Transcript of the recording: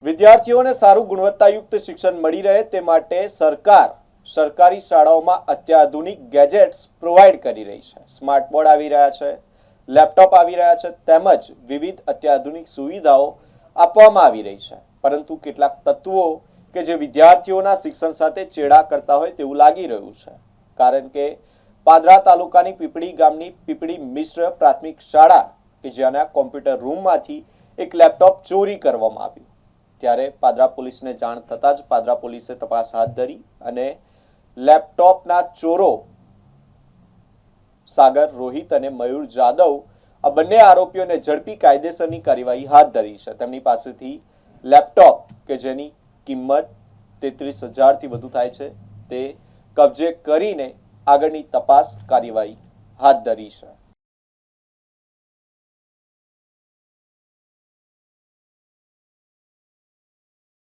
વિદ્યાર્થીઓને સારું ગુણવત્તાયુક્ત શિક્ષણ મળી રહે તે માટે સરકાર સરકારી શાળાઓમાં અત્યાધુનિક ગેજેટ્સ પ્રોવાઈડ કરી રહી છે। સ્માર્ટ બોર્ડ આવી રહ્યા છે, લેપટોપ આવી રહ્યા છે, તેમજ વિવિધ અત્યાધુનિક સુવિધાઓ આપવામાં આવી રહી છે। પરંતુ કેટલાક તત્વો કે જે વિદ્યાર્થીઓના શિક્ષણ સાથે ચેડા કરતા હોય તેવું લાગી રહ્યું છે, કારણ કે પાદરા તાલુકાની પીપળી ગામની પીપળી મિશ્ર પ્રાથમિક શાળા કે જેના કોમ્પ્યુટર રૂમમાંથી એક લેપટોપ ચોરી કરવામાં આવ્યું। ત્યારે પાદરા પોલીસને જાણ થતાં જ પાદરા પોલીસે તપાસ હાથ ધરી અને લેપટોપના ચોરો સાગર રોહિત અને મયુર જાદવ આ બંને આરોપીઓને ઝડપી કાયદેસરની કાર્યવાહી હાથ ધરી છે। તેમની પાસેથી લેપટોપ કે જેની કિંમત 33,000 થી વધુ થાય છે તે કબજે કરીને આગળની તપાસ કાર્યવાહી હાથ ધરી છે।